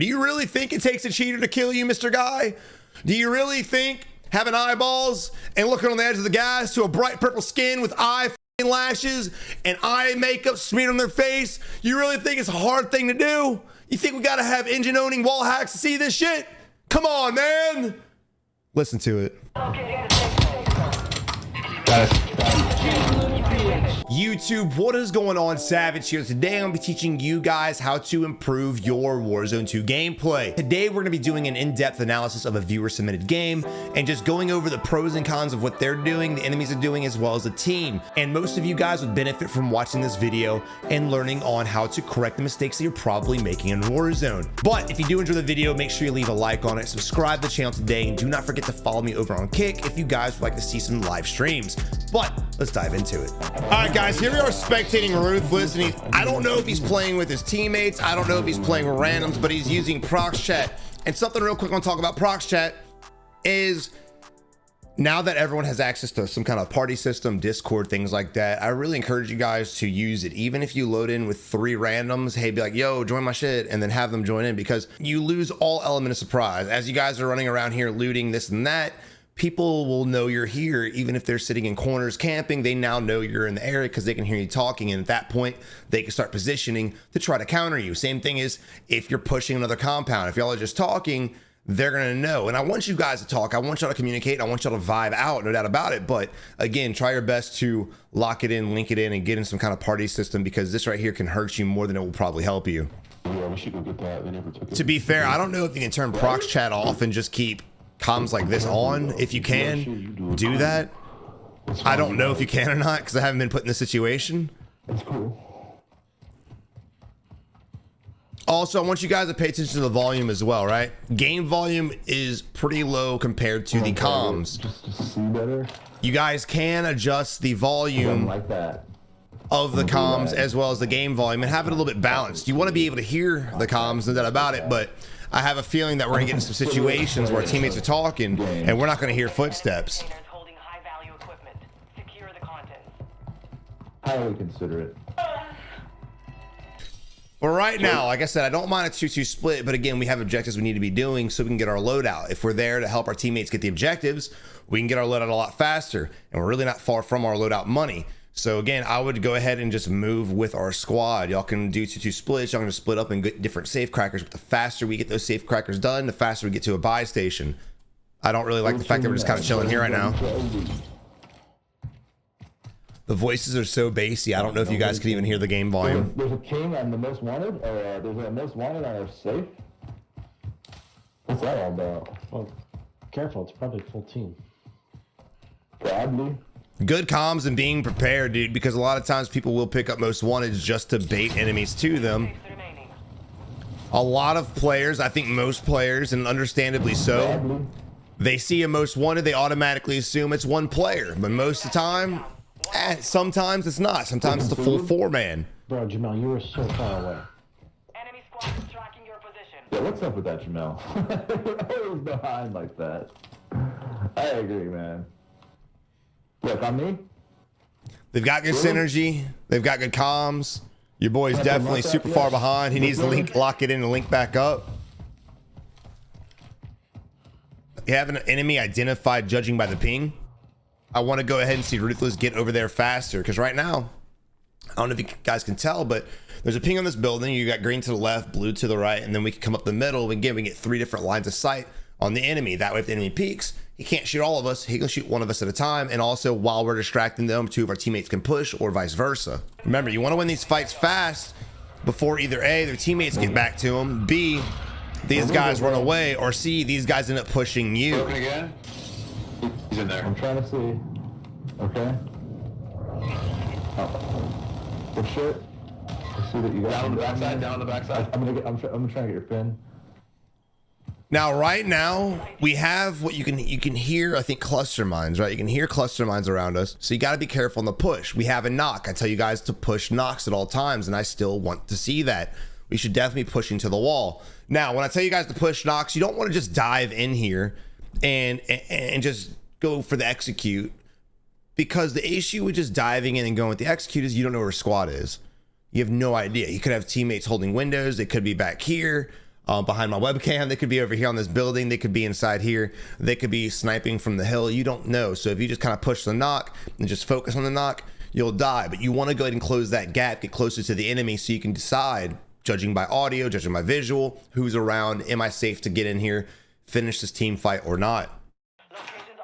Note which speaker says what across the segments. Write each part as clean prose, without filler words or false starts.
Speaker 1: Do you really think it takes a cheater to kill you, Mr. Guy? Do you really think having eyeballs and looking on the edge of the gas to a bright purple skin with eye lashes and eye makeup smeared on their face, you really think it's a hard thing to do? You think we gotta have engine owning wall hacks to see this shit? Come on, man. Listen to it. YouTube, what is going on? Savage here. Today I'm going to be teaching you guys how to improve your Warzone 2 gameplay. Today we're going to be doing an in-depth analysis of a viewer submitted game and just going over the pros and cons of what they're doing, the enemies are doing, as well as the team. And most of you guys would benefit from watching this video and learning on how to correct the mistakes that you're probably making in Warzone. But if you do enjoy the video, make sure you leave a like on it, subscribe to the channel today, and do not forget to follow me over on Kick if you guys would like to see some live streams. But let's dive into it. All right, guys, here we are spectating Ruthless, and I don't know if he's playing with his teammates. I don't know if he's playing with randoms, but he's using Prox chat. And something real quick I want to talk about Prox chat is now that everyone has access to some kind of party system, Discord, things like that, I really encourage you guys to use it. Even if you load in with 3 randoms, hey, be like, yo, join my shit, and then have them join in, because you lose all element of surprise. As you guys are running around here looting this and that, people will know you're here. Even if they're sitting in corners camping, they now know you're in the area because they can hear you talking, and at that point they can start positioning to try to counter you. Same thing is if you're pushing another compound. If y'all are just talking, they're gonna know. And I want you guys to talk, I want y'all to communicate, I want y'all to vibe out, no doubt about it. But again, try your best to lock it in, link it in, and get in some kind of party system, because this right here can hurt you more than it will probably help you.
Speaker 2: Yeah, we should go get that. They never took it.
Speaker 1: To be fair, I don't know if you can turn Prox chat off and just keep comms like this on. If you can do that, I don't know if you can or not, because I haven't been put in this situation.
Speaker 2: That's cool.
Speaker 1: Also, I want you guys to pay attention to the volume as well, right? Game volume is pretty low compared to the comms.
Speaker 2: Just to see better.
Speaker 1: You guys can adjust the volume
Speaker 2: Like that.
Speaker 1: of the comms as well as the game volume and have it a little bit balanced. You want to be able to hear the comms, no doubt about it, but I have a feeling that we're gonna get in some situations where our teammates are talking and we're not gonna hear footsteps.
Speaker 2: Highly consider it.
Speaker 1: But right now, like I said, I don't mind a 2-2 split, but again, we have objectives we need to be doing so we can get our loadout. If we're there to help our teammates get the objectives, we can get our loadout a lot faster, and we're really not far from our loadout money. So again, I would go ahead and just move with our squad. Y'all can do 2-2 splits. Y'all can just split up and get different safe crackers. But the faster we get those safe crackers done, the faster we get to a buy station. I don't really like the fact that we're just kind of chilling here right now. The voices are so bassy. I don't know if you guys can even hear the game volume.
Speaker 2: There's a king on the most wanted, or there's a most wanted on our safe. What's that all about?
Speaker 3: Well, careful, it's probably full team.
Speaker 2: Probably.
Speaker 1: Good comms and being prepared, dude, because a lot of times people will pick up most wanted just to bait enemies to them. A lot of players, I think most players, and understandably so, they see a most wanted, they automatically assume it's one player, but most of the time, sometimes it's not. Sometimes it's a full 4-man.
Speaker 3: Bro, Jamal, you were so far away.
Speaker 4: Enemy squad is tracking your position.
Speaker 2: Yeah, what's up with that, Jamel? Always behind like that. I agree, man. Look, on me.
Speaker 1: They've got good synergy. They've got good comms. Your boy's definitely super far behind. He needs to lock it in and link back up. You have an enemy identified judging by the ping. I want to go ahead and see Ruthless get over there faster, because right now, I don't know if you guys can tell, but there's a ping on this building. You got green to the left, blue to the right, and then we can come up the middle. Again, we get 3 different lines of sight on the enemy. That way, if the enemy peeks, he can't shoot all of us. He can shoot one of us at a time. And also, while we're distracting them, 2 of our teammates can push, or vice versa. Remember, you want to win these fights fast before either A, their teammates get back to them, B, these guys run away, or C, these guys end up pushing you.
Speaker 2: Again? He's in there. I'm trying to see. Okay. Oh. Good shit. I see that you got down on the backside. Down on the backside. I'm trying to get your pin.
Speaker 1: Now, right now, we have what you can hear, I think, cluster mines, right? You can hear cluster mines around us. So you got to be careful on the push. We have a knock. I tell you guys to push knocks at all times, and I still want to see that. We should definitely be pushing to the wall. Now, when I tell you guys to push knocks, you don't want to just dive in here and just go for the execute, because the issue with just diving in and going with the execute is you don't know where squad is. You have no idea. You could have teammates holding windows. They could be back here. behind my webcam. They could be over here on this building. They could be inside here. They could be sniping from the hill. You don't know. So if you just kind of push the knock and just focus on the knock, you'll die. But you want to go ahead and close that gap, get closer to the enemy so you can decide, judging by audio, judging by visual, who's around, am I safe to get in here, finish this team fight or not.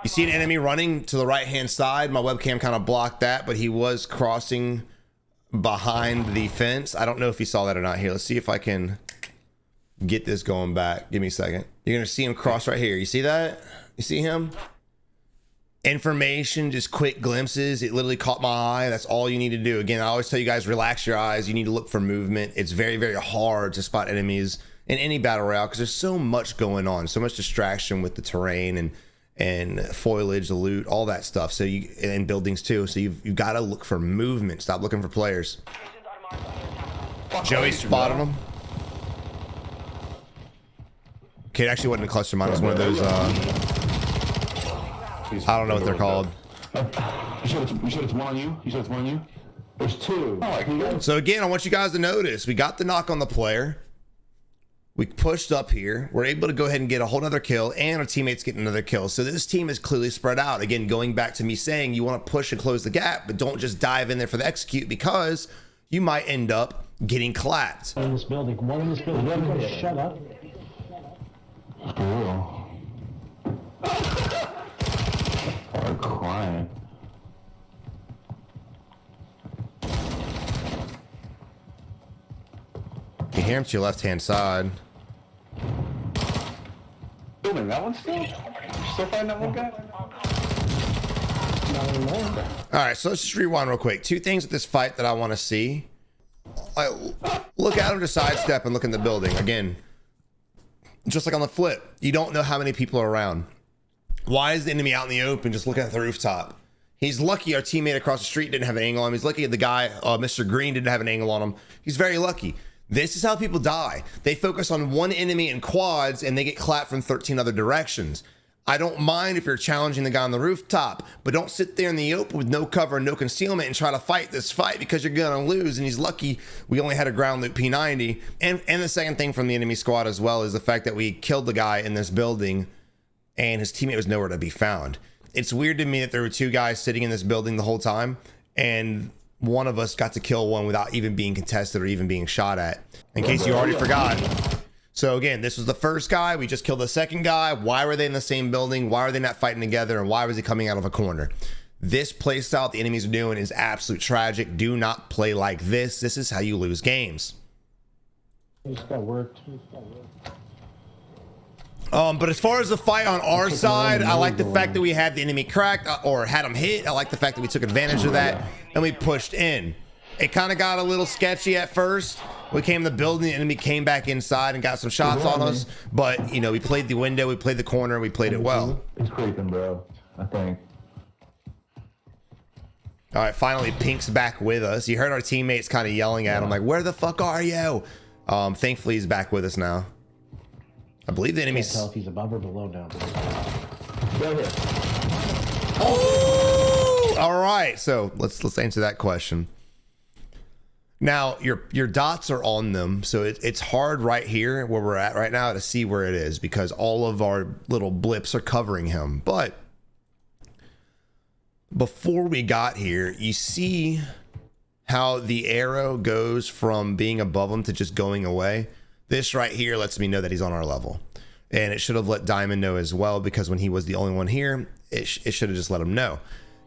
Speaker 1: You see an enemy running to the right hand side. My webcam kind of blocked that, but he was crossing behind the fence. I don't know if you saw that or not. Here, let's see if I can get this going back. Give me a second. You're gonna see him cross right here. You see that? You see him? Information, just quick glimpses. It literally caught my eye. That's all you need to do. Again, I always tell you guys, relax your eyes. You need to look for movement. It's very, very hard to spot enemies in any battle royale because there's so much going on, so much distraction with the terrain and foliage, the loot, all that stuff. So you, and buildings too. So you've got to look for movement. Stop looking for players. Joey spotted him. Okay, it actually wasn't a cluster mine. It was one of those. I don't know what they're called.
Speaker 2: You said it's one on you? You said it's one on you? There's two. Oh,
Speaker 1: so again, I want you guys to notice, we got the knock on the player. We pushed up here. We're able to go ahead and get a whole nother kill, and our teammates getting another kill. So this team is clearly spread out. Again, going back to me saying you want to push and close the gap, but don't just dive in there for the execute because you might end up getting clapped.
Speaker 3: One in this building. One in this building. You guys shut up.
Speaker 2: cool. I'm crying.
Speaker 1: You hear him to your left-hand side.
Speaker 2: Building that one still? Still fighting that one guy?
Speaker 3: Not anymore.
Speaker 1: All right, so let's just rewind real quick. Two things with this fight that I want to see. Look at him to sidestep and look in the building. Again, just like on the flip, you don't know how many people are around. Why is the enemy out in the open just looking at the rooftop? He's lucky our teammate across the street didn't have an angle on him. He's lucky the guy, Mr. Green, didn't have an angle on him. He's very lucky. This is how people die. They focus on one enemy in quads and they get clapped from 13 other directions. I don't mind if you're challenging the guy on the rooftop, but don't sit there in the open with no cover and no concealment and try to fight this fight because you're gonna lose. And he's lucky we only had a ground loot P90. And the second thing from the enemy squad as well is the fact that we killed the guy in this building and his teammate was nowhere to be found. It's weird to me that there were two guys sitting in this building the whole time and one of us got to kill one without even being contested or even being shot at, in case you already forgot. So again, this was the first guy. We just killed the second guy. Why were they in the same building? Why are they not fighting together? And why was he coming out of a corner? This play style the enemies are doing is absolute tragic. Do not play like this. This is how you lose games.
Speaker 3: Just got worked.
Speaker 1: But as far as the fight on our side, I like the fact that we had the enemy cracked or had him hit. I like the fact that we took advantage of that and we pushed in. It kind of got a little sketchy at first. We came to the building, the enemy came back inside and got some shots on us. But, you know, we played the window, we played the corner, we played it well.
Speaker 2: He's creeping, bro. I think.
Speaker 1: All right, finally, Pink's back with us. You heard our teammates kind of yelling at him, like, where the fuck are you? Thankfully, he's back with us now. I believe the enemy's...
Speaker 3: Can't tell if he's above or below now.
Speaker 1: Oh! All right, so let's answer that question. Now, your dots are on them, so it's hard right here where we're at right now to see where it is because all of our little blips are covering him. But before we got here, you see how the arrow goes from being above him to just going away. This right here lets me know that he's on our level. And it should have let Diamond know as well because when he was the only one here, it should have just let him know.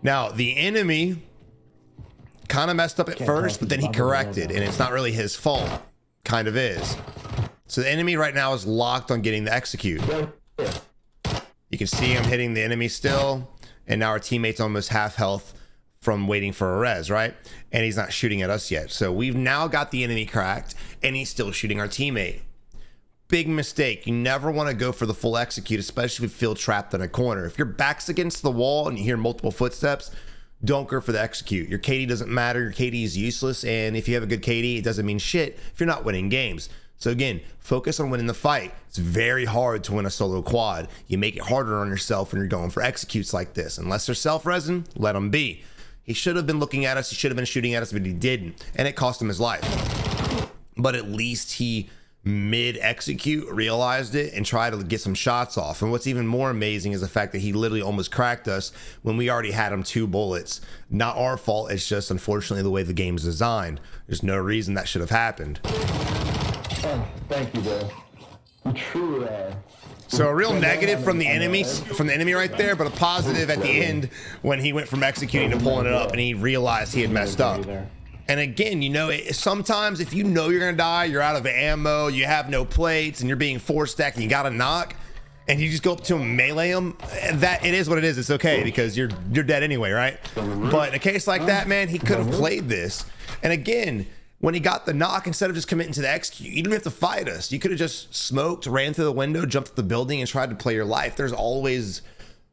Speaker 1: Now, the enemy kind of messed up at first, but then he corrected, and it's not really his fault. Kind of is. So the enemy right now is locked on getting the execute. You can see him hitting the enemy still, and now our teammate's almost half health from waiting for a res, right? And he's not shooting at us yet. So we've now got the enemy cracked, and he's still shooting our teammate. Big mistake. You never want to go for the full execute, especially if you feel trapped in a corner. If your back's against the wall and you hear multiple footsteps, don't go for the execute. Your KD doesn't matter. Your KD is useless. And if you have a good KD, it doesn't mean shit if you're not winning games. So again, focus on winning the fight. It's very hard to win a solo quad. You make it harder on yourself when you're going for executes like this. Unless they're self-resin, let them be. He should have been looking at us. He should have been shooting at us, but he didn't. And it cost him his life. But at least he mid execute realized it and tried to get some shots off. And what's even more amazing is the fact that he literally almost cracked us when we already had him 2 bullets. Not our fault, it's just unfortunately the way the game's designed. There's no reason that should have happened.
Speaker 2: Oh, thank you, bro. You truly are.
Speaker 1: So a real negative from the enemy right there, but a positive at the end when he went from executing to pulling it up and he realized he had messed up. And again, you know, sometimes if you know you're gonna die, you're out of ammo, you have no plates, and you're being 4-stacked and you got a knock, and you just go up to him, melee him, that it is what it is. It's okay because you're dead anyway, right? But in a case like that, man, he could have played this. And again, when he got the knock, instead of just committing to the execute, you didn't have to fight us. You could have just smoked, ran through the window, jumped at the building, and tried to play your life. There's always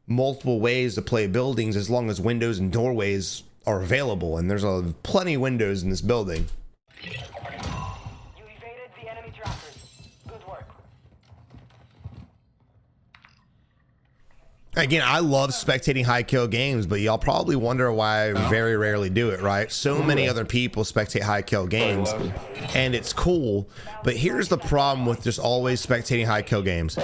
Speaker 1: multiple ways to play buildings as long as windows and doorways are available, and there's plenty of windows in this building.
Speaker 4: You evaded the enemy trackers. Good work.
Speaker 1: Again, I love spectating high kill games, but y'all probably wonder why I very rarely do it, right? So many other people spectate high kill games, and it's cool, but here's the problem with just always spectating high kill games.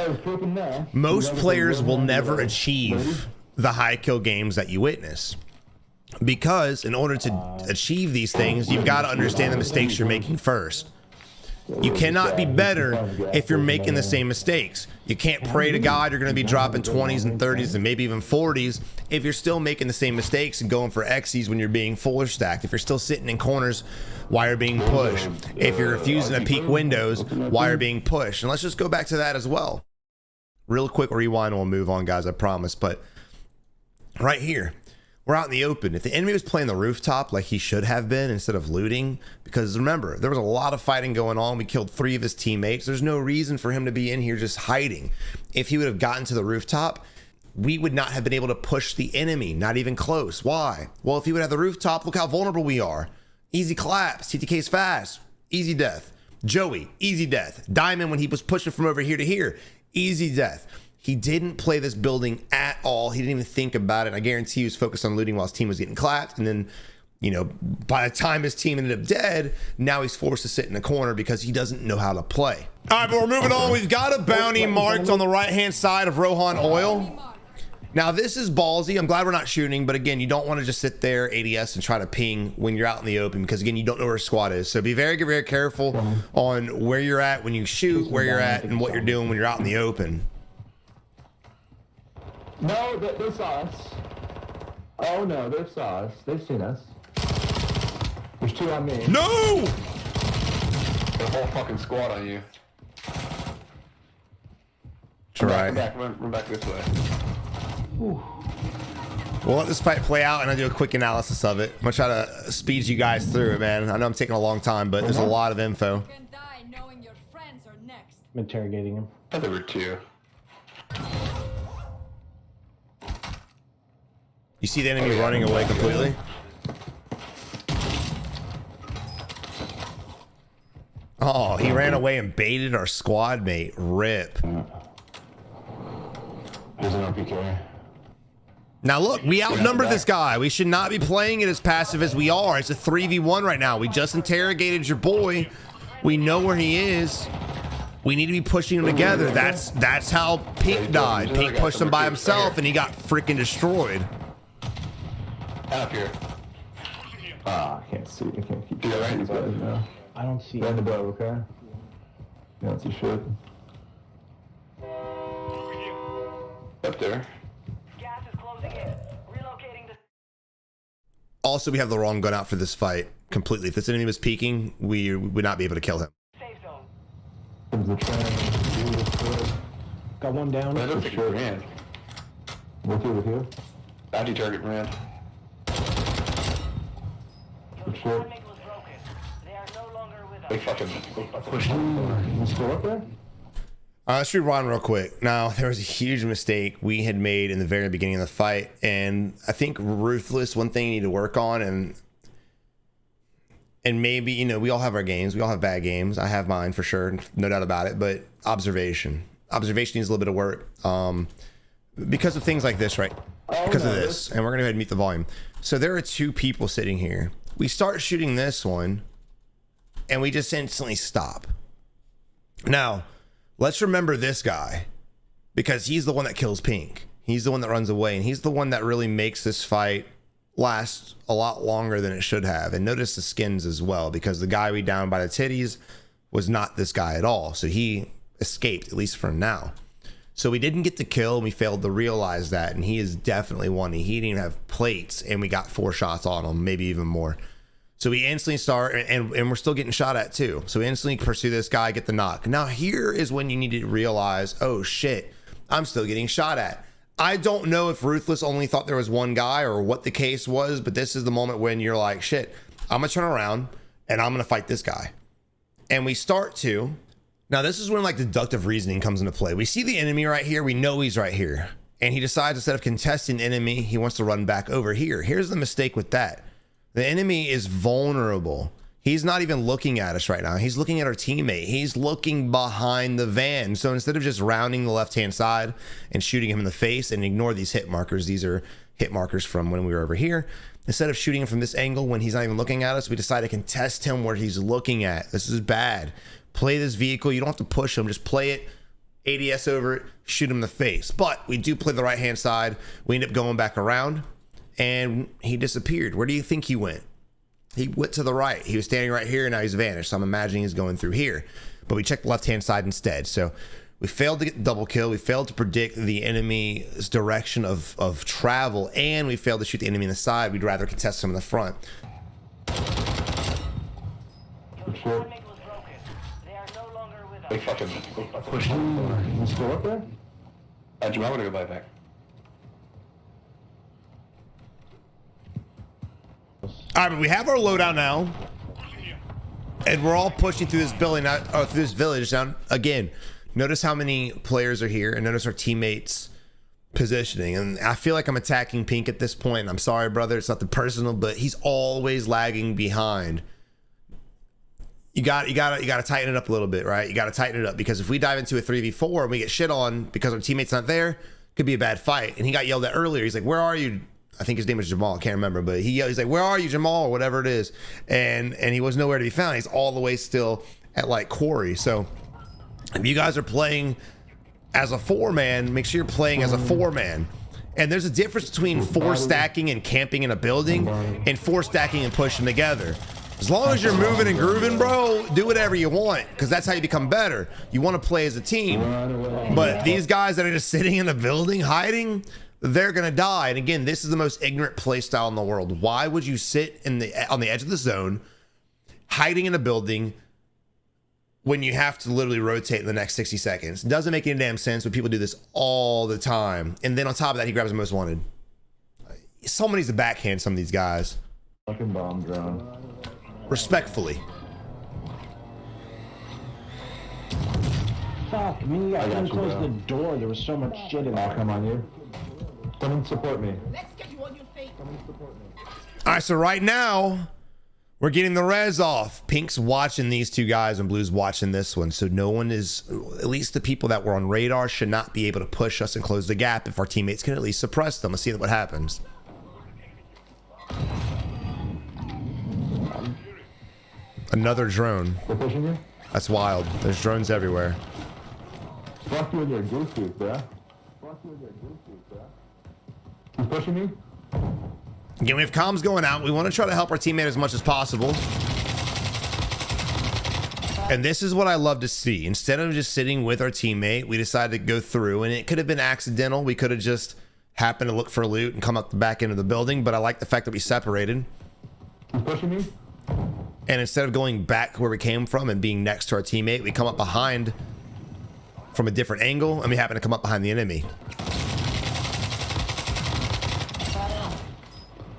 Speaker 1: Most players will never achieve the high kill games that you witness. Because in order to achieve these things, you've got to understand the mistakes you're making first. You cannot be better if you're making the same mistakes. You can't pray to God you're going to be dropping 20s and 30s and maybe even 40s if you're still making the same mistakes and going for X's when you're being fuller stacked. If you're still sitting in corners while you're being pushed. If you're refusing to peek windows while you're being pushed. And let's just go back to that as well. Real quick rewind and we'll move on, guys, I promise. But right here, we're out in the open. If the enemy was playing the rooftop like he should have been instead of looting, because remember, there was a lot of fighting going on. We killed 3 of his teammates. There's no reason for him to be in here just hiding. If he would have gotten to the rooftop, we would not have been able to push the enemy, not even close. Why? Well, if he would have the rooftop, look how vulnerable we are. Easy collapse. TTK's fast. Easy death. Joey, easy death. Diamond, when he was pushing from over here to here, easy death. He didn't play this building at all. He didn't even think about it. I guarantee he was focused on looting while his team was getting clapped. And then, you know, by the time his team ended up dead, now he's forced to sit in the corner because he doesn't know how to play. All right, but we're moving on. We've got a bounty marked on the right-hand side of Rohan Oil. Now, this is ballsy. I'm glad we're not shooting. But again, you don't want to just sit there, ADS, and try to ping when you're out in the open because, again, you don't know where a squad is. So be very, very careful on where you're at when you shoot, where you're at, and what you're doing when you're out in the open.
Speaker 2: No, they saw us. Oh no, they saw us. They've seen us. There's 2 on me.
Speaker 1: No!
Speaker 5: The whole fucking squad on you.
Speaker 1: Try.
Speaker 5: Run back this way.
Speaker 1: We'll let this fight play out and I'll do a quick analysis of it. I'm gonna try to speed you guys through it, man. I know I'm taking a long time, but there's a lot of info.
Speaker 6: Can die knowing your friends are next.
Speaker 3: I'm interrogating him.
Speaker 5: I thought there were 2.
Speaker 1: You see the enemy running away completely? Oh, he ran away and baited our squad mate. Rip.
Speaker 2: There's an RPK.
Speaker 1: Now look, we outnumber this guy. We should not be playing it as passive as we are. It's a 3v1 right now. We just interrogated your boy. We know where he is. We need to be pushing him together. That's how Pink died. Pink pushed him by himself and he got freaking destroyed.
Speaker 5: Up here.
Speaker 2: Ah, I can't see. I can't keep
Speaker 5: right
Speaker 2: these guys now.
Speaker 3: I don't see
Speaker 2: Right in
Speaker 3: him.
Speaker 2: the bow, okay? You don't see shit.
Speaker 5: Up there.
Speaker 4: Gas is closing in. Relocating the...
Speaker 1: Also, we have the wrong gun out for this fight completely. If this enemy was peeking, we would not be able to kill him.
Speaker 4: safe zone.
Speaker 2: There's the train.
Speaker 3: Got one down.
Speaker 5: That looks like a ran.
Speaker 2: With you.
Speaker 5: Bounty target ran.
Speaker 4: Your squad mate was broken. They are no longer with
Speaker 5: They
Speaker 4: us.
Speaker 5: fucking pushed him.
Speaker 2: You still up there?
Speaker 1: Let's rewind real quick. Now, there was a huge mistake we had made in the very beginning of the fight, and I think Ruthless, one thing you need to work on, and maybe, you know, we all have our games. We all have bad games. I have mine for sure, no doubt about it, but observation needs a little bit of work because of things like this, right? Because of this, and we're gonna go ahead and mute the volume. So there are 2 people sitting here. We start shooting this one, and we just instantly stop. Now, let's remember this guy, because he's the one that kills Pink. He's the one that runs away, and he's the one that really makes this fight last a lot longer than it should have. And notice the skins as well, because the guy we downed by the titties was not this guy at all. So he escaped, at least for now. So we didn't get the kill, and we failed to realize that, and he is definitely one. He didn't even have plates, and we got 4 shots on him, maybe even more. So we instantly start, and we're still getting shot at too. So we instantly pursue this guy, get the knock. Now here is when you need to realize, oh shit, I'm still getting shot at. I don't know if Ruthless only thought there was one guy or what the case was, but this is the moment when you're like, shit, I'm gonna turn around and I'm gonna fight this guy. And we start to. Now this is when like deductive reasoning comes into play. We see the enemy right here, we know he's right here. And he decides instead of contesting the enemy, he wants to run back over here. Here's the mistake with that. The enemy is vulnerable. He's not even looking at us right now. He's looking at our teammate. He's looking behind the van. So instead of just rounding the left-hand side and shooting him in the face, and ignore these hit markers, these are hit markers from when we were over here. Instead of shooting him from this angle when he's not even looking at us, we decide to contest him where he's looking at. This is bad. Play this vehicle. You don't have to push him. Just play it. ADS over it. Shoot him in the face. But we do play the right-hand side. We end up going back around, and he disappeared. Where do you think he went? He went to the right. He was standing right here, and now he's vanished. So I'm imagining he's going through here. But we checked the left-hand side instead. So we failed to get the double kill. We failed to predict the enemy's direction of travel, and we failed to shoot the enemy in the side. We'd rather contest him in the front.
Speaker 4: Your teammate was broken. They are no longer with
Speaker 5: They
Speaker 4: us.
Speaker 5: fucking pushed him.
Speaker 2: You still up there?
Speaker 5: Jim, I want to go buy back.
Speaker 1: All right, but we have our loadout now, and we're all pushing through this building, through this village. Now, again, notice how many players are here, and notice our teammates' positioning. And I feel like I'm attacking Pink at this point. I'm sorry, brother. It's nothing personal, but he's always lagging behind. You got to tighten it up a little bit, right? You got to tighten it up, because if we dive into a 3v4 and we get shit on because our teammate's not there, could be a bad fight. And he got yelled at earlier. He's like, "Where are you?" I think his name was Jamal. I can't remember, but he's like, "Where are you, Jamal?" or whatever it is. And he was nowhere to be found. He's all the way still at like Quarry. So if you guys are playing as a 4-man, make sure you're playing as a 4-man. And there's a difference between 4 stacking and camping in a building and 4 stacking and pushing together. As long as you're moving and grooving, bro, do whatever you want, because that's how you become better. You want to play as a team. But these guys that are just sitting in a building hiding, they're gonna die. And again, this is the most ignorant play style in the world. Why would you sit on the edge of the zone, hiding in a building, when you have to literally rotate in the next 60 seconds? It doesn't make any damn sense, but people do this all the time. And then on top of that, he grabs the most wanted. Someone needs to backhand some of these guys.
Speaker 2: Fucking bomb drone.
Speaker 1: Respectfully.
Speaker 3: Fuck me, I
Speaker 2: got
Speaker 3: couldn't
Speaker 2: you,
Speaker 3: close
Speaker 2: bro.
Speaker 3: the door. There was so much shit in
Speaker 2: I'll
Speaker 3: there.
Speaker 2: come on you. Come and support me.
Speaker 7: Let's get you on your feet.
Speaker 1: All right, so right now, we're getting the res off. Pink's watching these 2 guys, and Blue's watching this one. So no one is, at least the people that were on radar, should not be able to push us and close the gap if our teammates can at least suppress them. Let's see what happens. Another drone.
Speaker 2: They're pushing you?
Speaker 1: That's wild. There's drones everywhere.
Speaker 2: Fuck you and your goose suit, bro. Fuck you and your goose suit, bro. He's pushing me?
Speaker 1: Again, we have comms going out. We want to try to help our teammate as much as possible. And this is what I love to see. Instead of just sitting with our teammate, we decided to go through, and it could have been accidental. We could have just happened to look for loot and come up the back end of the building, but I like the fact that we separated.
Speaker 2: He's pushing me?
Speaker 1: And instead of going back where we came from and being next to our teammate, we come up behind from a different angle, and we happen to come up behind the enemy.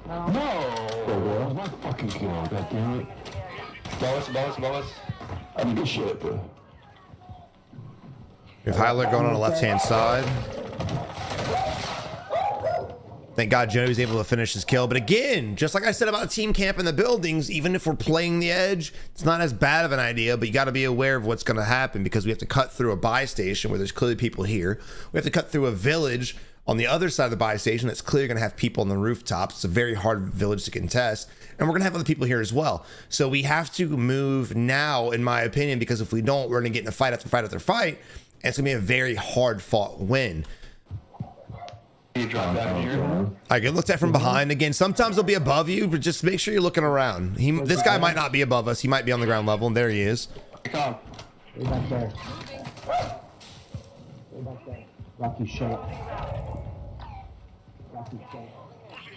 Speaker 2: No! My fucking kill, goddammit.
Speaker 5: Ballas.
Speaker 2: I need to shit, bro.
Speaker 1: We have Hyler going on the left-hand side. Thank God Joey was able to finish his kill. But again, just like I said about team camp in the buildings, even if we're playing the edge, it's not as bad of an idea, but you got to be aware of what's going to happen, because we have to cut through a buy station where there's clearly people here. We have to cut through a village On the other side of the buy station, it's clearly going to have people on the rooftops. It's a very hard village to contest. And we're going to have other people here as well. So we have to move now, in my opinion, because if we don't, we're going to get in a fight after fight after fight. And it's going to be a very hard fought win.
Speaker 5: You drop down here.
Speaker 1: I get looked at from behind again. Sometimes they'll be above you, but just make sure you're looking around. This guy might not be above us. He might be on the ground level, and there he is.
Speaker 5: Come.
Speaker 3: Way back there. Way back there. Rocky shot. Rocky shot.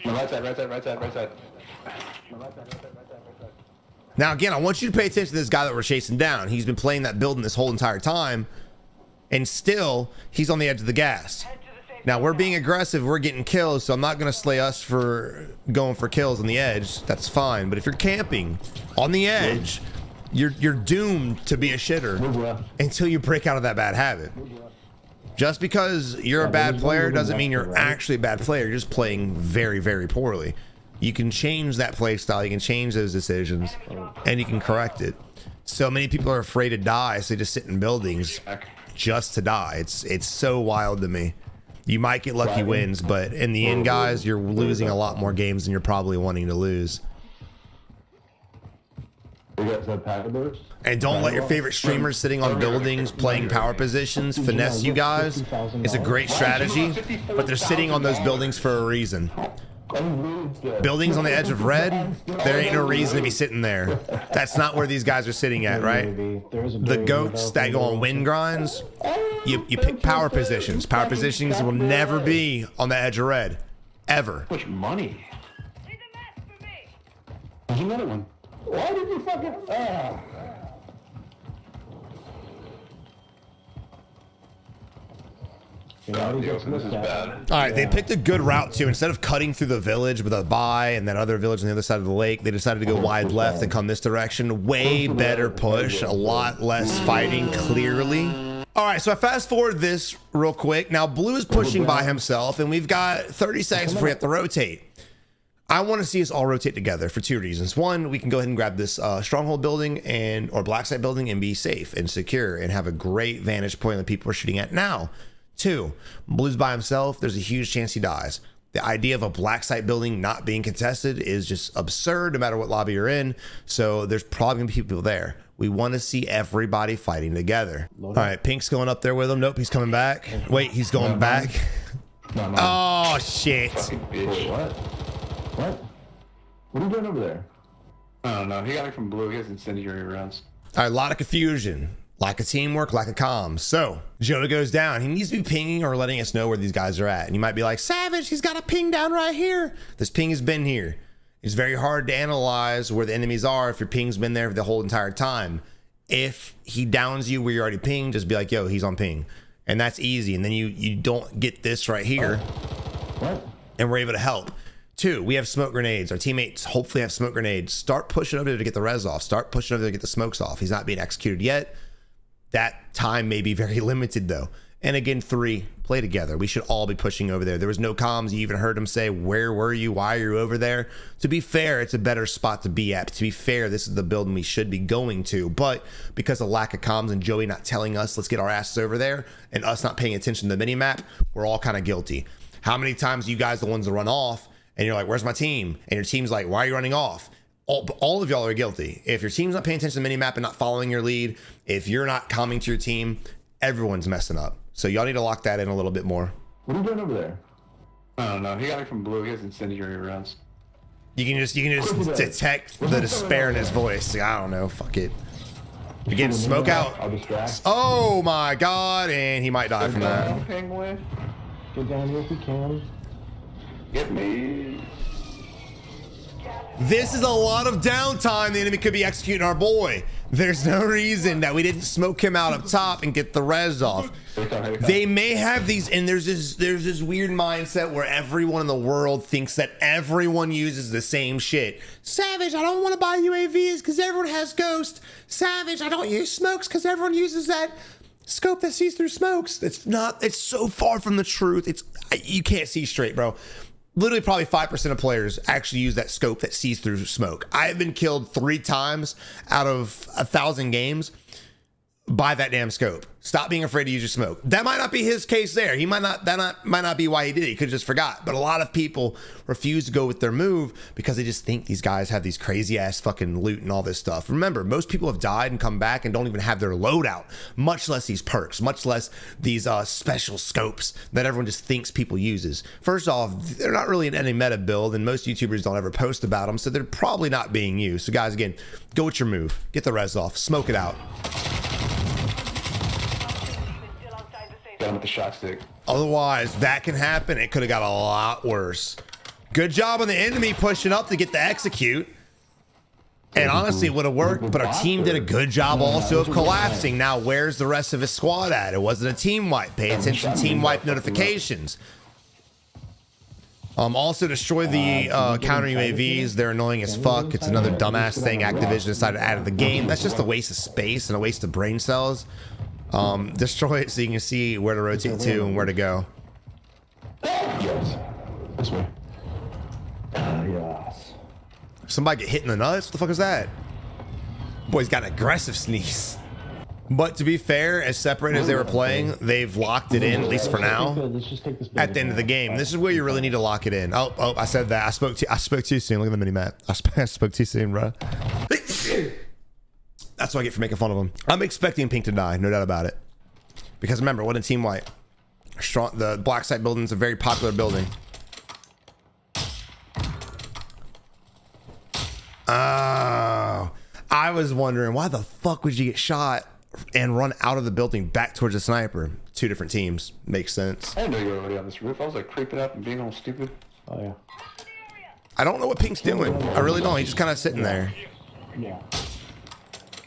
Speaker 5: My right side, right side, right side, right side.
Speaker 1: Now, again, I want you to pay attention to this guy that we're chasing down. He's been playing that building this whole entire time, and still, he's on the edge of the gas. Now, we're being aggressive. We're getting kills, so I'm not going to slay us for going for kills on the edge. That's fine. But if you're camping on the edge, you're doomed to be a shitter until you break out of that bad habit. Just because you're a bad player doesn't mean you're actually a bad player. You're just playing very, very poorly. You can change that play style. You can change those decisions, and you can correct it. So many people are afraid to die, so they just sit in buildings just to die. It's so wild to me. You might get lucky wins, but in the end, guys, you're losing a lot more games than you're probably wanting to lose. And don't let your favorite streamers sitting on buildings playing power positions finesse you guys. It's a great strategy, but they're sitting on those buildings for a reason. Buildings on the edge of red, there ain't no reason to be sitting there. That's not where these guys are sitting at, right? The goats that go on wind grinds, you pick power positions. Power positions will never be on the edge of red, ever.
Speaker 5: How much money?
Speaker 4: Leave the map for me.
Speaker 5: There's another one.
Speaker 3: Why did you fucking...
Speaker 5: This is bad.
Speaker 1: All right, they picked a good route too. Instead of cutting through the village with a buy and that other village on the other side of the lake, they decided to go wide left and come this direction. Way better push, a lot less fighting, clearly. All right, so I fast forward this real quick. Now, Blue is pushing by himself, and we've got 30 seconds before we have to rotate. I want to see us all rotate together for two reasons. One, we can go ahead and grab this stronghold building or black site building and be safe and secure and have a great vantage point on the people we're shooting at now. Two, Blue's by himself. There's a huge chance he dies. The idea of a black site building not being contested is just absurd no matter what lobby you're in. So there's probably gonna be people there. We want to see everybody fighting together. All right, Pink's going up there with him. Nope, he's coming back. Wait, he's going back. Oh, shit.
Speaker 5: Bitch.
Speaker 2: What? What are you doing over there?
Speaker 5: I don't know. He got it from Blue. He has incendiary rounds.
Speaker 1: All right, a lot of confusion. Lack of teamwork, lack of comms. So Joe goes down. He needs to be pinging or letting us know where these guys are at. And you might be like, Savage, he's got a ping down right here. This ping has been here. It's very hard to analyze where the enemies are if your ping's been there the whole entire time. If he downs you where you're already pinged, just be like, yo, he's on ping. And that's easy. And then you don't get this right here.
Speaker 2: What?
Speaker 1: And we're able to help. Two, we have smoke grenades. Our teammates hopefully have smoke grenades. Start pushing over there to get the res off. Start pushing over there to get the smokes off. He's not being executed yet. That time may be very limited though. And again, three, play together. We should all be pushing over there. There was no comms. You even heard him say, where were you? Why are you over there? To be fair, it's a better spot to be at. To be fair, this is the building we should be going to. But because of lack of comms and Joey not telling us, let's get our asses over there, and us not paying attention to the minimap, we're all kind of guilty. How many times are you guys the ones that run off and you're like, where's my team? And your team's like, why are you running off? All of y'all are guilty. If your team's not paying attention to the minimap and not following your lead, if you're not coming to your team, everyone's messing up. So y'all need to lock that in a little bit more.
Speaker 2: What are you doing over there?
Speaker 5: I don't know. He got it from Blue. He has incendiary rounds.
Speaker 1: You can just detect the despair in his voice. Like, I don't know. Fuck it. Again, smoke out.
Speaker 2: I'll distract.
Speaker 1: Oh my God. And he might die from that.
Speaker 5: Penguin.
Speaker 3: Get down here if you can.
Speaker 5: Get me.
Speaker 1: This is a lot of downtime. The enemy could be executing our boy. There's no reason that we didn't smoke him out up top and get the res off. They may have these, and there's this weird mindset where everyone in the world thinks that everyone uses the same shit. Savage, I don't want to buy UAVs because everyone has Ghost. Savage, I don't use smokes because everyone uses that scope that sees through smokes. It's so far from the truth. You can't see straight, bro. Literally probably 5% of players actually use that scope that sees through smoke. I have been killed 3 times out of 1,000 games buy that damn scope. Stop being afraid to use your smoke. That might not be his case there. He might not be why he did it. He could have just forgot. But a lot of people refuse to go with their move because they just think these guys have these crazy ass fucking loot and all this stuff. Remember, most people have died and come back and don't even have their loadout, much less these perks, much less these special scopes that everyone just thinks people uses. First off, they're not really in any meta build, and most YouTubers don't ever post about them, so they're probably not being used. So guys, again, go with your move. Get the res off. Smoke it out.
Speaker 5: Got him with the shot stick.
Speaker 1: Otherwise, that can happen. It could have got a lot worse. Good job on the enemy pushing up to get the execute. And honestly, it would have worked, but our team did a good job also of collapsing. Now, where's the rest of his squad at? It wasn't a team wipe. Pay attention to team wipe notifications. Also destroy the counter UAVs. They're annoying as fuck. It's another dumbass thing Activision decided to add to the game. That's just a waste of space and a waste of brain cells. Destroy it so you can see where to rotate to and where to go.
Speaker 2: Yes. This way. Yes.
Speaker 1: Somebody get hit in the nuts? What the fuck is that? Boy's got an aggressive sneeze. But to be fair, as separate as they were playing, they've locked it in, at least for now,
Speaker 3: Let's just take this
Speaker 1: at the end of the game. This is where you really need to lock it in. Oh, I said that. I spoke too soon. Look at the mini-map. I spoke too soon, bro. That's what I get for making fun of him. I'm expecting Pink to die, no doubt about it. Because remember, what a team white. Strong, the black site building is a very popular building. Oh, I was wondering why the fuck would you get shot and run out of the building back towards the sniper? Two different teams. Makes sense.
Speaker 5: I didn't know you were already on this roof. I was like creeping up and being all stupid.
Speaker 3: Oh yeah.
Speaker 1: I don't know what Pink's doing. I really don't. He's just kind of sitting there.
Speaker 3: Yeah.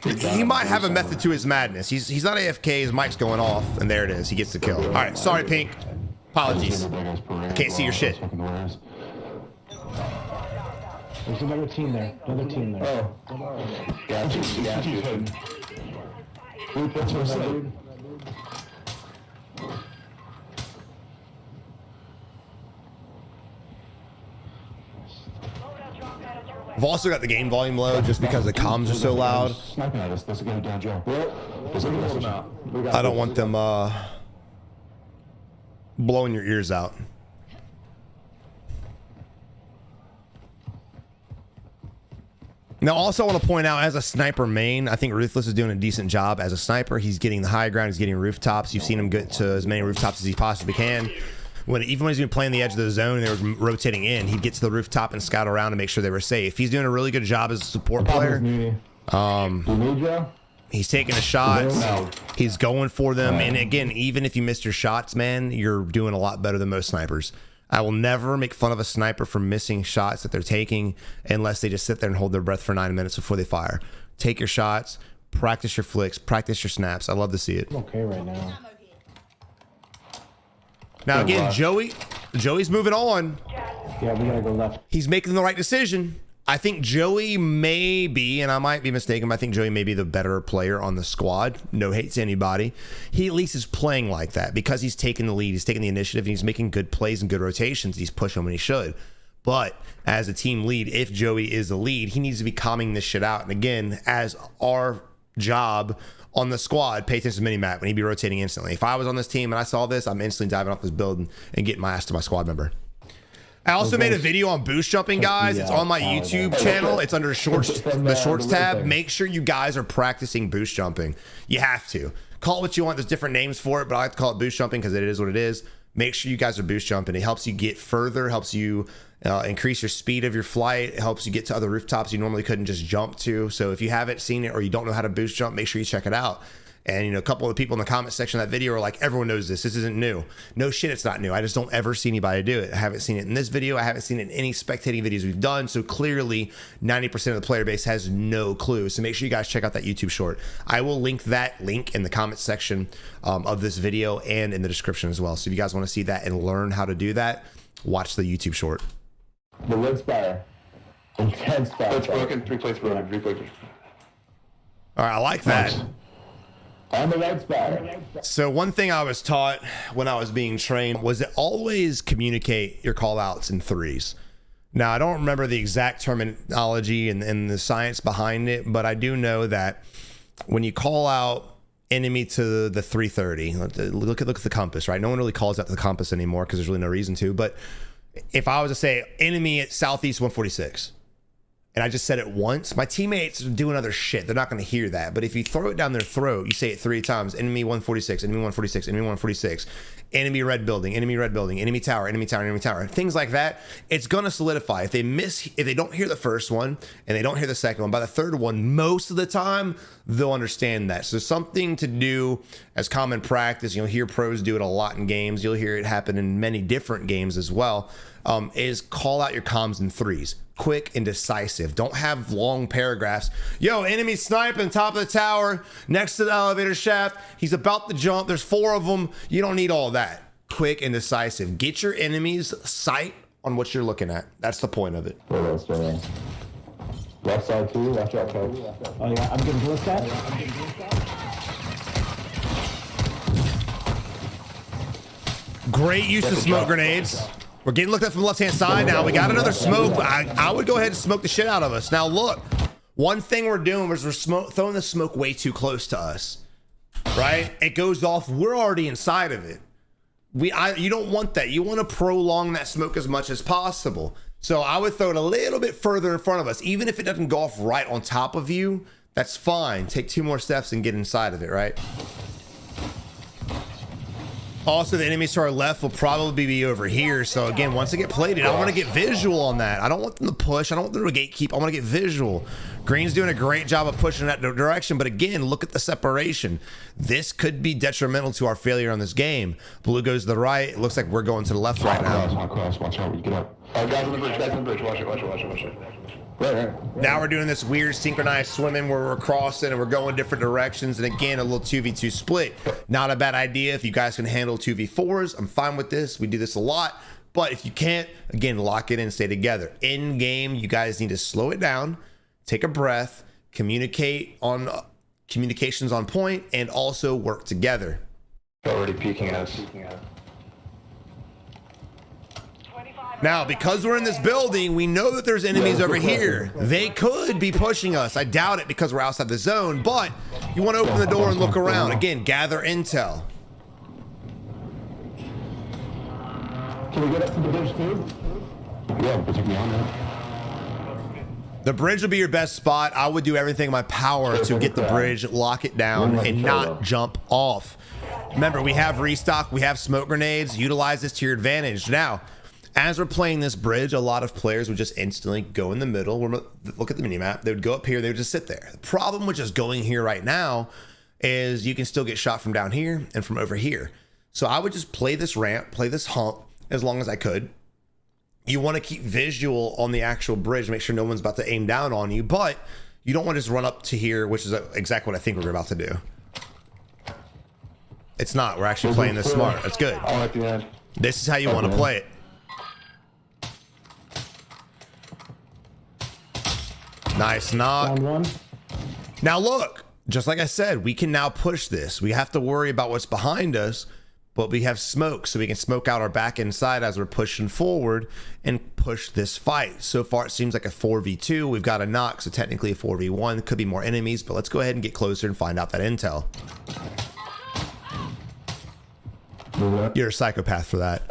Speaker 1: He might have a method to his madness. He's not AFK. His mic's going off, and there it is. He gets the kill. All right, sorry, Pink. Apologies. Can't see your shit.
Speaker 3: There's another team there. Another team there.
Speaker 2: Oh. Gotcha. Blue pitch or something.
Speaker 1: I've also got the game volume low just because the comms are so loud.
Speaker 2: Sniping at us. Let's get it down, Joe.
Speaker 1: I don't want them blowing your ears out. Now, also, I want to point out, as a sniper main, I think Ruthless is doing a decent job as a sniper. He's getting the high ground. He's getting rooftops. You've seen him get to as many rooftops as he possibly can. Even when he's been playing the edge of the zone and they were rotating in, he'd get to the rooftop and scout around to make sure they were safe. He's doing a really good job as a support player. He's taking the shots. He's going for them. And again, even if you missed your shots, man, you're doing a lot better than most snipers. I will never make fun of a sniper for missing shots that they're taking unless they just sit there and hold their breath for 9 minutes before they fire. Take your shots, practice your flicks, practice your snaps. I love to see it.
Speaker 3: I'm okay right now.
Speaker 1: Now again, Joey's moving on.
Speaker 3: Yeah, we gotta go left.
Speaker 1: He's making the right decision. I think Joey may be, and I might be mistaken, but I think Joey may be the better player on the squad. No hate to anybody. He at least is playing like that because he's taking the lead. He's taking the initiative, and he's making good plays and good rotations. He's pushing when he should. But as a team lead, if Joey is the lead, he needs to be calming this shit out. And again, as our job on the squad, pay attention to minimap when he'd be rotating instantly. If I was on this team and I saw this, I'm instantly diving off this building and getting my ass to my squad member. I also made a video on boost jumping, guys. It's on my YouTube channel. It's under shorts, the shorts tab. Make sure you guys are practicing boost jumping. You have to. Call it what you want. There's different names for it, but I like to call it boost jumping because it is what it is. Make sure you guys are boost jumping. It helps you get further, helps you increase your speed of your flight. It helps you get to other rooftops you normally couldn't just jump to. So if you haven't seen it or you don't know how to boost jump, make sure you check it out. And, you know, a couple of the people in the comment section of that video are like, everyone knows this. This isn't new. No shit, it's not new. I just don't ever see anybody do it. I haven't seen it in this video. I haven't seen it in any spectating videos we've done. So clearly 90% of the player base has no clue. So make sure you guys check out that YouTube short. I will link that link in the comment section of this video and in the description as well. So if you guys want to see that and learn how to do that, watch the YouTube short.
Speaker 2: The red spire. Intense spire.
Speaker 5: It's broken. 3 plates broken. 3 plates.
Speaker 1: All right, I like that.
Speaker 2: On the red spire.
Speaker 1: So one thing I was taught when I was being trained was to always communicate your call outs in threes. Now, I don't remember the exact terminology and the science behind it, but I do know that when you call out enemy to the 330. Look at the compass, right? No one really calls out the compass anymore because there's really no reason to. But if I was to say enemy at southeast 146, and I just said it once, my teammates are doing other shit. They're not going to hear that. But if you throw it down their throat, you say it 3 times: enemy 146, enemy 146, enemy 146, enemy red building, enemy tower, enemy tower, enemy tower, things like that. It's going to solidify. If they don't hear the first one and they don't hear the second one, by the third one, most of the time they'll understand that. So something to do as common practice. You'll hear pros do it a lot in games. You'll hear it happen in many different games as well. Is call out your comms in threes. Quick and decisive. Don't have long paragraphs. Yo, enemy sniping top of the tower next to the elevator shaft. He's about to jump. There's 4 of them. You don't need all that. Quick and decisive. Get your enemy's sight on what you're looking at. That's the point of it.
Speaker 2: Left side too. Watch out, folks.
Speaker 3: Oh yeah, I'm getting looked at.
Speaker 1: Great use of smoke grenades. We're getting looked at from the left-hand side now. We got another smoke. I would go ahead and smoke the shit out of us. Now look, one thing we're doing is we're throwing the smoke way too close to us, right? It goes off. We're already inside of it. You don't want that. You want to prolong that smoke as much as possible. So I would throw it a little bit further in front of us. Even if it doesn't go off right on top of you, that's fine. Take 2 more steps and get inside of it, right? Also, the enemies to our left will probably be over here. So again, once they get plated, I want to get visual on that. I don't want them to push. I don't want them to gatekeep. I want to get visual. Green's doing a great job of pushing in that direction. But again, look at the separation. This could be detrimental to our failure on this game. Blue goes to the right. It looks like we're going to the left right now.
Speaker 5: Watch out when you get up. Oh, guys on the bridge. Watch it.
Speaker 2: Right.
Speaker 1: Now we're doing this weird synchronized swimming where we're crossing and we're going different directions. And again, a little 2v2 split. Not a bad idea if you guys can handle 2v4s. I'm fine with this. We do this a lot. But if you can't, again, lock it in, stay together. In game, you guys need to slow it down, take a breath, communications on point, and also work together.
Speaker 5: Already peeking at us.
Speaker 1: Now, because we're in this building, we know that there's enemies over here. They could be pushing us. I doubt it because we're outside the zone, but you want to open the door and look around. Again, gather intel.
Speaker 2: Can we get up to the bridge too? Yeah, protect me on that.
Speaker 1: The bridge will be your best spot. I would do everything in my power to get the bridge, lock it down, and not jump off. Remember, we have restock, we have smoke grenades. Utilize this to your advantage. Now, as we're playing this bridge, a lot of players would just instantly go in the middle. Look at the minimap. They would go up here. They would just sit there. The problem with just going here right now is you can still get shot from down here and from over here. So I would just play this ramp, play this hump as long as I could. You want to keep visual on the actual bridge, make sure no one's about to aim down on you, but you don't want to just run up to here, which is exactly what I think we're about to do. It's not. We're actually playing this smart. That's good.
Speaker 5: Oh, at the end.
Speaker 1: This is how you want to play it. Nice knock.
Speaker 3: Down one.
Speaker 1: Now look, just like I said, we can now push this. We have to worry about what's behind us, but we have smoke, so we can smoke out our back inside as we're pushing forward and push this fight. So far, it seems like a 4v2. We've got a knock, so technically a 4v1. Could be more enemies, but let's go ahead and get closer and find out that intel. You're a psychopath for that.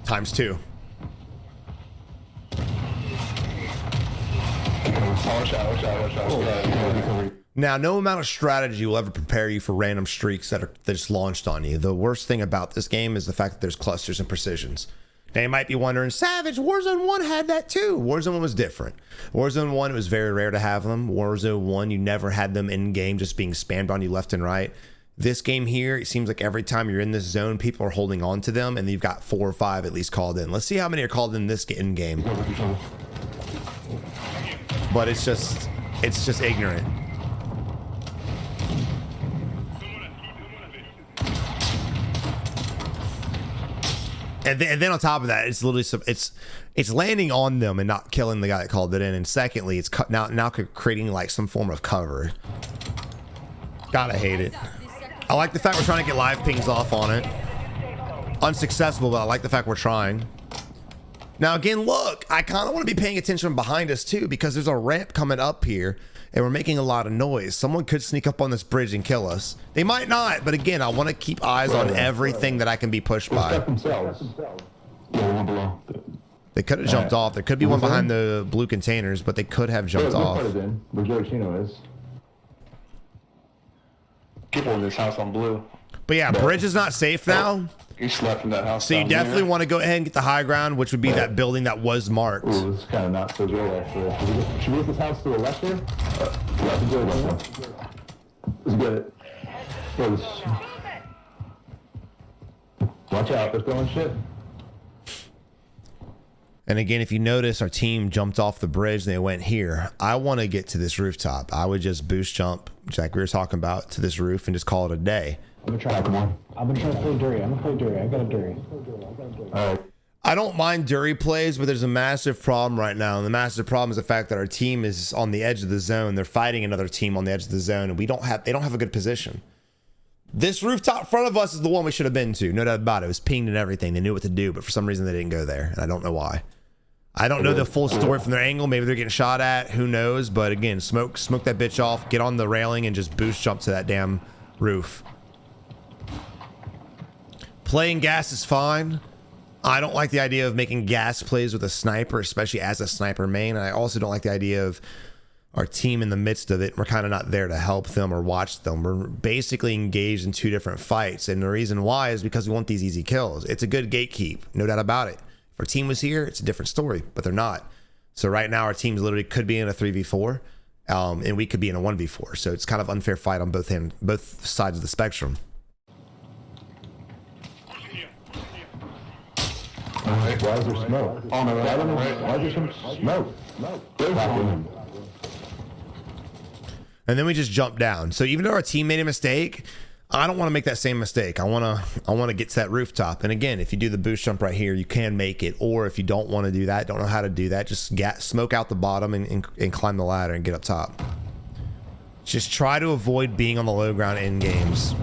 Speaker 1: ×2.
Speaker 5: Watch out.
Speaker 1: Now, no amount of strategy will ever prepare you for random streaks that are just launched on you. The worst thing about this game is the fact that there's clusters and precisions. Now, you might be wondering, Savage, Warzone 1 had that too. Warzone 1 was different. Warzone 1, it was very rare to have them. Warzone 1, you never had them in-game just being spammed on you left and right. This game here, it seems like every time you're in this zone, people are holding on to them, and you've got 4 or 5 at least called in. Let's see how many are called in this in-game. But it's just ignorant. And then on top of that, it's literally it's landing on them and not killing the guy that called it in. And secondly, it's now creating like some form of cover. Gotta hate it. I like the fact we're trying to get live pings off on it. Unsuccessful, but I like the fact we're trying. Now again, look, I kind of want to be paying attention behind us too, because there's a ramp coming up here. and we're making a lot of noise. Someone could sneak up on this bridge and kill us. They might not, but again, I want to keep eyes on everything that I can be pushed by.
Speaker 2: Themselves. Yeah, one below.
Speaker 1: They could have jumped off. There could be one behind the blue containers, but they could have jumped off.
Speaker 2: Where Georgino is.
Speaker 5: People in this house on blue.
Speaker 1: But yeah, bridge is not safe now.
Speaker 5: You slept in that house.
Speaker 1: So you definitely want to go ahead and get the high ground, which would be that building that was marked.
Speaker 2: Ooh, this is kind of not so good actually. Should we get this house to the left here? Yeah, good. Let's get it. Watch out, they're throwing shit.
Speaker 1: And again, if you notice, our team jumped off the bridge and they went here. I want to get to this rooftop. I would just boost jump, like we were talking about, to this roof and just call it a day.
Speaker 3: I'm gonna try. Come on. I'm gonna try to play Dury. I'm gonna play Dury. I got a Dury.
Speaker 2: All right.
Speaker 1: I don't mind Dury plays, but there's a massive problem right now. And the massive problem is the fact that our team is on the edge of the zone. They're fighting another team on the edge of the zone, and they don't have a good position. This rooftop in front of us is the one we should have been to. No doubt about it. It was pinged and everything. They knew what to do, but for some reason they didn't go there, and I don't know why. I don't know the full story from their angle. Maybe they're getting shot at. Who knows? But again, smoke that bitch off. Get on the railing and just boost jump to that damn roof. Playing gas is fine. I don't like the idea of making gas plays with a sniper, especially as a sniper main. And I also don't like the idea of our team in the midst of it. We're kind of not there to help them or watch them. We're basically engaged in two different fights. And the reason why is because we want these easy kills. It's a good gatekeep, no doubt about it. If our team was here, it's a different story, but they're not. So right now our teams literally could be in a 3v4 and we could be in a 1v4. So it's kind of unfair fight on both sides of the spectrum.
Speaker 2: Why is there smoke?
Speaker 5: On the right,
Speaker 2: Why is there some smoke?
Speaker 1: And then we just jump down. So even though our team made a mistake, I don't want to make that same mistake. I want to get to that rooftop. And again, if you do the boost jump right here, you can make it. Or if you don't want to do that, don't know how to do that, just smoke out the bottom and climb the ladder and get up top. Just try to avoid being on the low ground in games.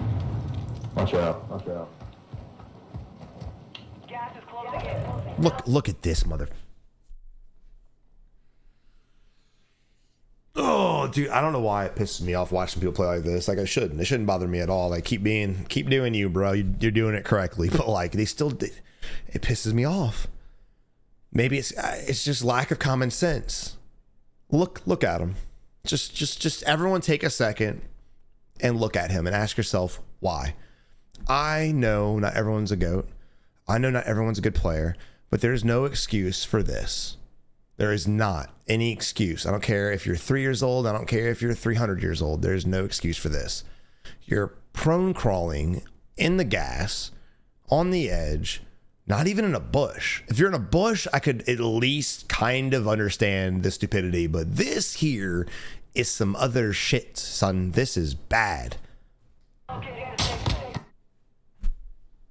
Speaker 2: Watch out. Watch out.
Speaker 4: Gas is closing in.
Speaker 1: Look at this mother. Oh, dude, I don't know why it pisses me off watching people play like this. Like, it shouldn't bother me at all. Like, keep doing you, bro. You're doing it correctly. But like, it pisses me off. Maybe it's just lack of common sense. Look at him. Just everyone take a second and look at him and ask yourself why. I know not everyone's a GOAT. I know not everyone's a good player, but there's no excuse for this. There is not any excuse. I don't care if you're 3 years old. I don't care if you're 300 years old. There's no excuse for this. You're prone crawling in the gas, on the edge, not even in a bush. If you're in a bush, I could at least kind of understand the stupidity, but this here is some other shit, son. This is bad.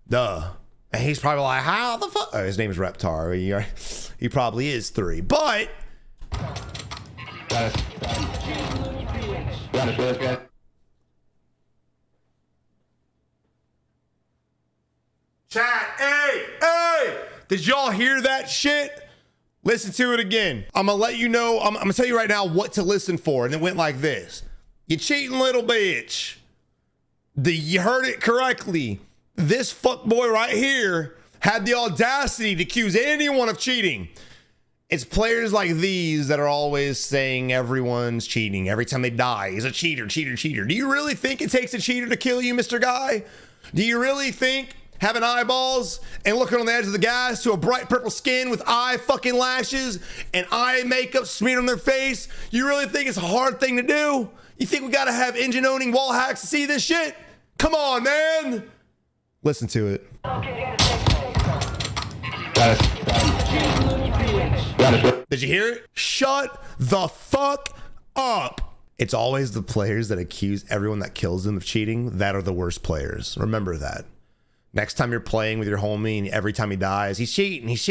Speaker 1: Duh. And he's probably like, how the fuck? Oh, his name is Reptar. He probably is 3, but
Speaker 5: Got it.
Speaker 1: chat, hey, did y'all hear that shit? Listen to it again. I'm gonna let you know, I'm gonna tell you right now what to listen for. And it went like this. You cheating little bitch. You heard it correctly. This fuckboy right here had the audacity to accuse anyone of cheating. It's players like these that are always saying everyone's cheating. Every time they die, he's a cheater. Do you really think it takes a cheater to kill you, Mr. Guy? Do you really think having eyeballs and looking on the edge of the gas to a bright purple skin with eye fucking lashes and eye makeup smeared on their face, you really think it's a hard thing to do? You think we gotta have engine owning wall hacks to see this shit? Come on, man. Listen to it. Did you hear it? Shut the fuck up. It's always the players that accuse everyone that kills them of cheating that are the worst players. Remember that. Next time you're playing with your homie and every time he dies, he's cheating. He's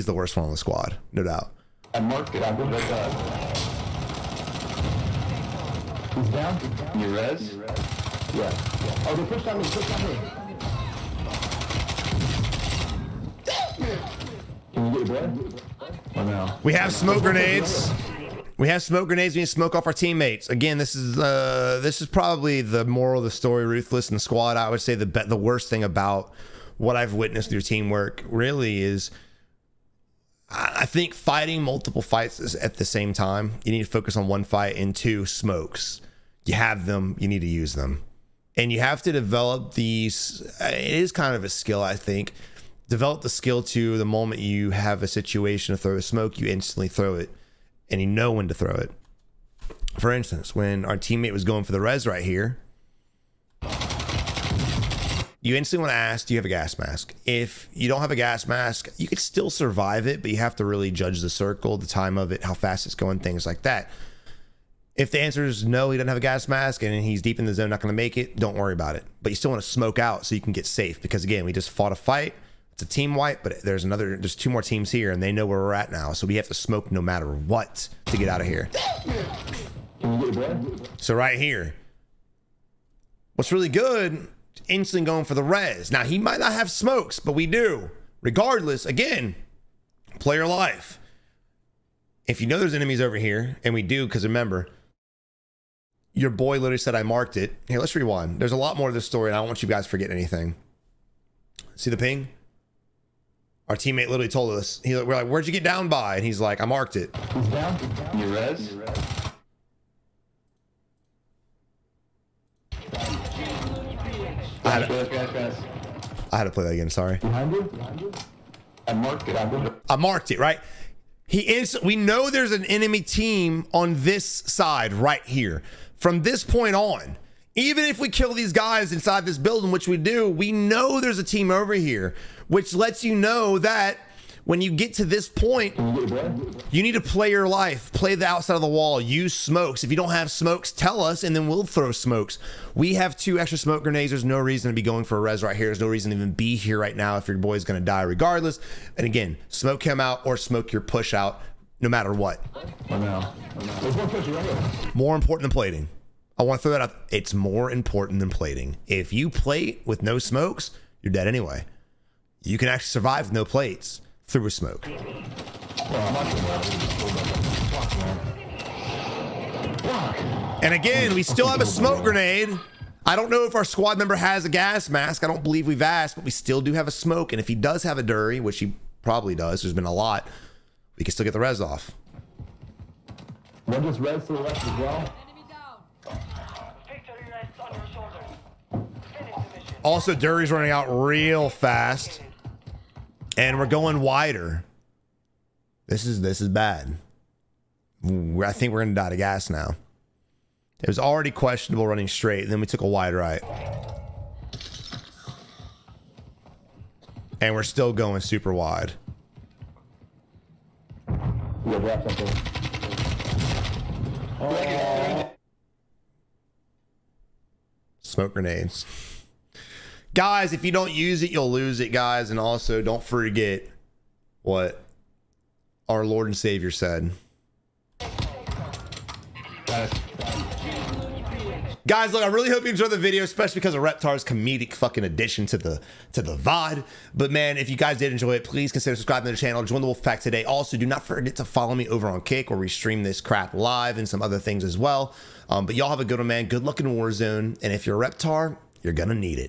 Speaker 1: the worst one on the squad, no doubt.
Speaker 5: I marked it.
Speaker 2: He's down?
Speaker 5: You res?
Speaker 2: Yeah. Oh, they pushed on me. Can you get your bread? Oh no.
Speaker 1: We have smoke grenades. We have smoke grenades. We need to smoke off our teammates. Again, this is probably the moral of the story. Ruthless and the squad. I would say the worst thing about what I've witnessed through teamwork really is, I think fighting multiple fights at the same time. You need to focus on one fight and two smokes. You have them. You need to use them, and you have to develop these. It is kind of a skill, I think. Develop the skill to the moment you have a situation to throw a smoke, you instantly throw it. And you know when to throw it. For instance, when our teammate was going for the res right here, you instantly want to ask, do you have a gas mask? If you don't have a gas mask, you could still survive it, but you have to really judge the circle, the time of it, how fast it's going, things like that. If the answer is no, he doesn't have a gas mask and he's deep in the zone, not going to make it, don't worry about it. But you still want to smoke out so you can get safe, because again, we just fought a fight. It's a team wipe, but there's two more teams here and they know where we're at now. So we have to smoke no matter what to get out of here. So right here, what's really good, instantly going for the res. Now he might not have smokes, but we do. Regardless, again, player life. If you know there's enemies over here, and we do, because remember, your boy literally said I marked it. Here, let's rewind. There's a lot more to this story and I don't want you guys to forget anything. See the ping? Our teammate literally told us, we're like, where'd you get down by? And he's like, I marked it.
Speaker 2: He's down.
Speaker 5: You res?
Speaker 1: I had to play that again, sorry.
Speaker 2: Behind you?
Speaker 5: I marked it.
Speaker 1: I marked it, right? We know there's an enemy team on this side right here. From this point on, even if we kill these guys inside this building, which we do, we know there's a team over here, which lets you know that when you get to this point, you need to play your life, play the outside of the wall, use smokes. If you don't have smokes, tell us, and then we'll throw smokes. We have 2 extra smoke grenades. There's no reason to be going for a res right here. There's no reason to even be here right now if your boy's going to die regardless. And again, smoke him out or smoke your push out, no matter what.
Speaker 2: I know. There's one push right here.
Speaker 1: More important than plating. I want to throw that out. It's more important than plating. If you plate with no smokes, you're dead anyway. You can actually survive with no plates through a smoke. And again, we still have a smoke grenade. I don't know if our squad member has a gas mask. I don't believe we've asked, but we still do have a smoke. And if he does have a Dury, which he probably does, there's been a lot, we can still get the res off.
Speaker 2: One just res to the left as well.
Speaker 6: Enemy down.
Speaker 4: Victory rests on your shoulders. Finish the mission.
Speaker 1: Also, Dury's running out real fast. And we're going wider. This is bad. I think we're gonna die to gas now. It was already questionable running straight, and then we took a wide right. And we're still going super wide.
Speaker 2: Yeah, drop something.
Speaker 1: Smoke grenades. Guys, if you don't use it, you'll lose it, guys. And also, don't forget what our Lord and Savior said. Guys, look, I really hope you enjoyed the video, especially because of Reptar's comedic fucking addition to the VOD. But man, if you guys did enjoy it, please consider subscribing to the channel. Join the Wolfpack today. Also, do not forget to follow me over on Kick, where we stream this crap live and some other things as well. But y'all have a good one, man. Good luck in Warzone. And if you're a Reptar, you're gonna need it.